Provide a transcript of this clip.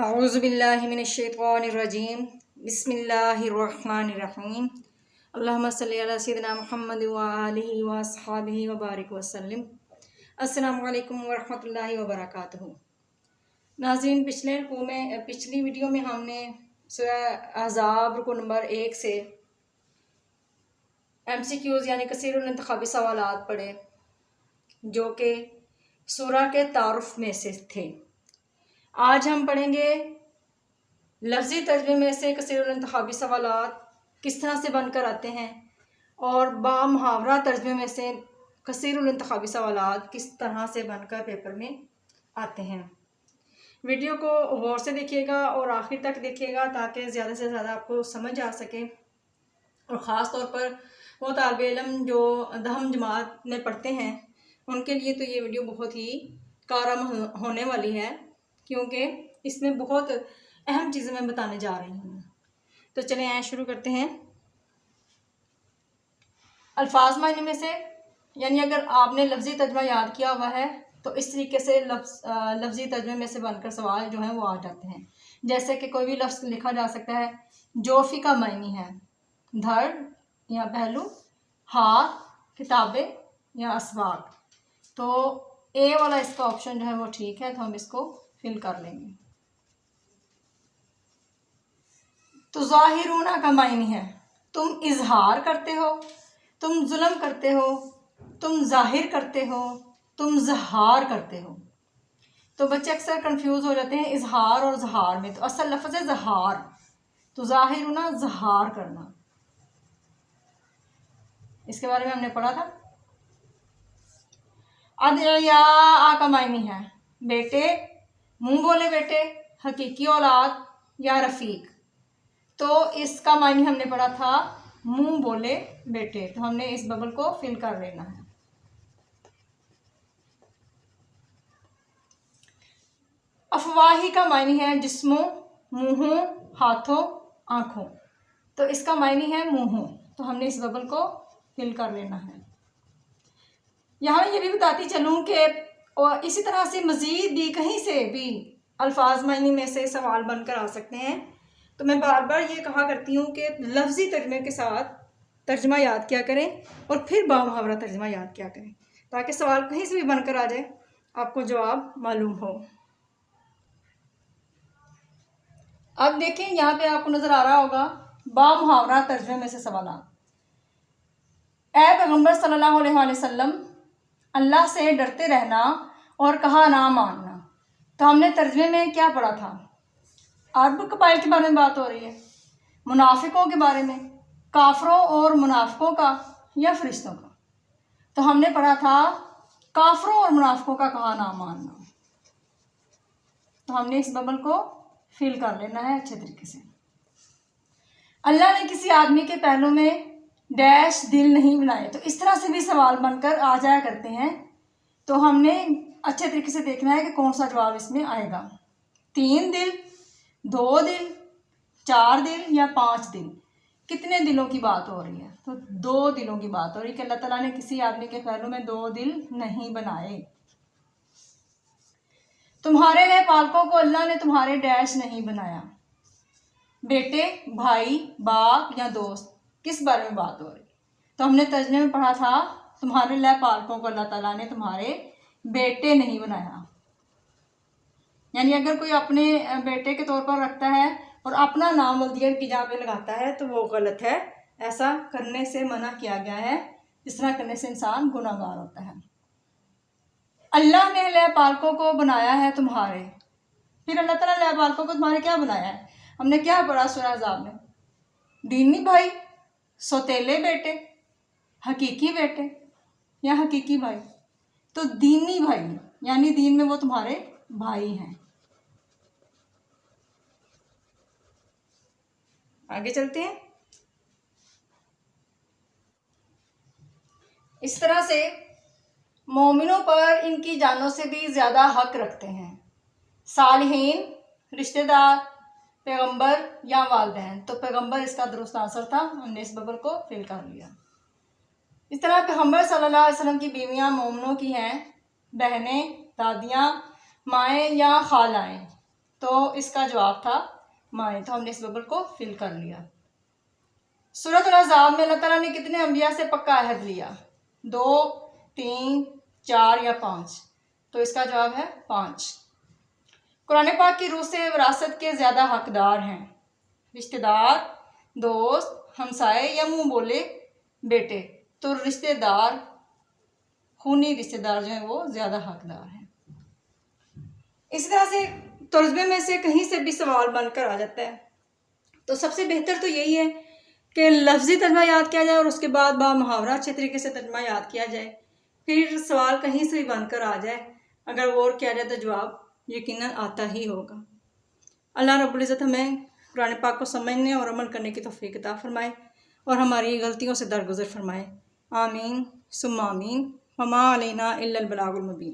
औज़ुबिल्लाहिमिनश्शैतानिर्रजीम बिस्मिल्लाहिर्रहमानिर्रहीम अल्लाहुम्मा सल्लि अला सय्यिदिना मुहम्मद व आलिहि व अस्हाबिहि व बारिक वसल्लम। अस्सलामु अलैकुम व रहमतुल्लाहि व बरकातुहू। नाज़रीन, पिछली वीडियो में हमने सूरह अहज़ाब रुकू नंबर 1 से MCQs यानी कसीरुल इंतखाबी सवालात पढ़े, जो कि सूरह के तारुफ में से थे। आज हम पढ़ेंगे लफ्ज़ी तर्जुमे में से कसीरुल इंतखाबी सवालात किस तरह से बनकर आते हैं और बामुहावरा तर्जुमे में से कसीरुल इंतखाबी सवालात किस तरह से बनकर पेपर में आते हैं। वीडियो को गौर से देखिएगा और आखिर तक देखिएगा ताकि ज़्यादा से ज़्यादा आपको समझ आ सके, और ख़ास तौर पर वो तालिब इल्म जो दहम जमात में पढ़ते हैं उनके लिए तो ये वीडियो बहुत ही कारगर होने वाली है, क्योंकि इसमें बहुत अहम चीज़ें मैं बताने जा रही हूँ। तो चलें आए शुरू करते हैं। अल्फाज मायने में से, यानी अगर आपने लफ्ज़ी तर्जुमा याद किया हुआ है तो इस तरीके से लफ्ज़ी तर्जुमे में से बनकर सवाल जो हैं वो आ जाते हैं। जैसे कि कोई भी लफ्ज़ लिखा जा सकता है। जोफ़ी का मायने है धड़ या पहलू, हाथ, किताबें या असबाब। तो ए वाला इसका ऑप्शन जो है वो ठीक है, तो हम इसको फिल कर लेंगे। तो ज़ाहिरूना का मायने है तुम इजहार करते हो, तुम जुल्म करते हो, तुम जाहिर करते हो, तुम ज़हार करते हो। तो बच्चे अक्सर कंफ्यूज हो जाते हैं इजहार और ज़हार में। तो असल लफ्ज़ है ज़हार, तो ज़ाहिरूना ज़हार करना, इसके बारे में हमने पढ़ा था। अदया का मायने है बेटे, मुंह बोले बेटे, हकीकी औलाद या रफ़ीक। तो इसका मायने हमने पढ़ा था मुंह बोले बेटे, तो हमने इस बबल को फिल कर लेना है। अफवाही का मायने है जिस्मों, मुंहों, हाथों, आँखों। तो इसका मायने है मुंहों, तो हमने इस बबल को फिल कर लेना है। यहाँ ये भी बताती चलूँ कि और इसी तरह से मज़ीद भी कहीं से भी अल्फाज मायने में से सवाल बनकर आ सकते हैं। तो मैं बार बार ये कहा करती हूँ कि लफ्ज़ी तर्जुमे के साथ तर्जुमा याद किया करें और फिर बामुहावरा तर्जुमा याद किया करें, ताकि सवाल कहीं से भी बनकर आ जाए, आपको जवाब मालूम हो। अब देखें, यहाँ पे आपको नज़र आ रहा होगा बामुहावरा तर्जुमे में से सवाल। ए पैगम्बर सल्लल्लाहु अलैहि वसल्लम, अल्लाह से डरते रहना और कहा ना मानना। तो हमने तर्जुमे में क्या पढ़ा था? अरब कबाइल के बारे में बात हो रही है, मुनाफिकों के बारे में, काफरों और मुनाफिकों का या फरिश्तों का। तो हमने पढ़ा था काफरों और मुनाफिकों का कहा ना मानना। तो हमने इस बबल को फिल कर लेना है अच्छे तरीके से। अल्लाह ने किसी आदमी के पहलू में डैश दिल नहीं बनाए। तो इस तरह से भी सवाल बनकर आ जाया करते हैं। तो हमने अच्छे तरीके से देखना है कि कौन सा जवाब इसमें आएगा। 3 दिल, 2 दिल, 4 दिल या 5 दिल। कितने दिलों की बात हो रही है? तो 2 दिलों की बात हो रही है कि अल्लाह ताला ने किसी आदमी के पहलू में 2 दिल नहीं बनाए। तुम्हारे लिए पालकों को अल्लाह ने तुम्हारे डैश नहीं बनाया। बेटे, भाई, बाप या दोस्त, किस बारे में बात हो रही? तो हमने तर्जुमे में पढ़ा था तुम्हारे लिए पालकों को अल्लाह ताला ने तुम्हारे बेटे नहीं बनाया। यानी अगर कोई अपने बेटे के तौर पर रखता है और अपना नाम वल्दियत की जगह पे लगाता है तो वो गलत है। ऐसा करने से मना किया गया है, इस तरह करने से इंसान गुनाहगार होता है। अल्लाह ने ले पालकों को बनाया है तुम्हारे। फिर अल्लाह ताला ले पालकों को तुम्हारे क्या बनाया है? हमने क्या पढ़ा सूरह अहज़ाब में? दीनी भाई, सौतेले बेटे, हकीकी बेटे या हकीकी भाई। तो दीनी भाई यानी दीन में वो तुम्हारे भाई हैं। आगे चलते हैं। इस तरह से मोमिनों पर इनकी जानों से भी ज़्यादा हक रखते हैं सालिहीन, रिश्तेदार, पैगंबर या वालिदैन। तो पैगंबर इसका दुरुस्त आंसर था, हमने इस बबल को फिल कर लिया। इस तरह पैगंबर सल्लल्लाहु अलैहि वसल्लम की बीवियां मोमिनों की हैं बहनें, दादियां, माएँ या खालाएँ। तो इसका जवाब था माएँ। तो हमने इस बबल को फिल कर लिया। सूरत अज़ाब में अल्लाह ताला ने कितने अम्बिया से पक्का अहद लिया? 2, 3, 4 या 5? तो इसका जवाब है 5। कुरान पाक की रूह से विरासत के ज़्यादा हकदार हैं रिश्तेदार, दोस्त, हमसाए या मुंह बोले बेटे। तो रिश्तेदार, खूनी रिश्तेदार जो हैं वो ज़्यादा हकदार हैं। इसी तरह से तर्जुमे में से कहीं से भी सवाल बनकर आ जाता है, तो सबसे बेहतर तो यही है कि लफ्ज़ी तर्जुमा याद किया जाए और उसके बाद मुहावरा अच्छे तरीके से तर्जुमा याद किया जाए। फिर सवाल कहीं से भी बनकर आ जाए, अगर गौर किया जाए तो जवाब यकीनन आता ही होगा। अल्लाह रब्बुल इज़्ज़त हमें कुरान पाक को समझने और अमल करने की तौफीक अता फरमाए और हमारी गलतियों से दरगुजर फरमाए। आमीन सुम्मा आमीन। वमा अलैना इल्लल बलागुल मुबीन।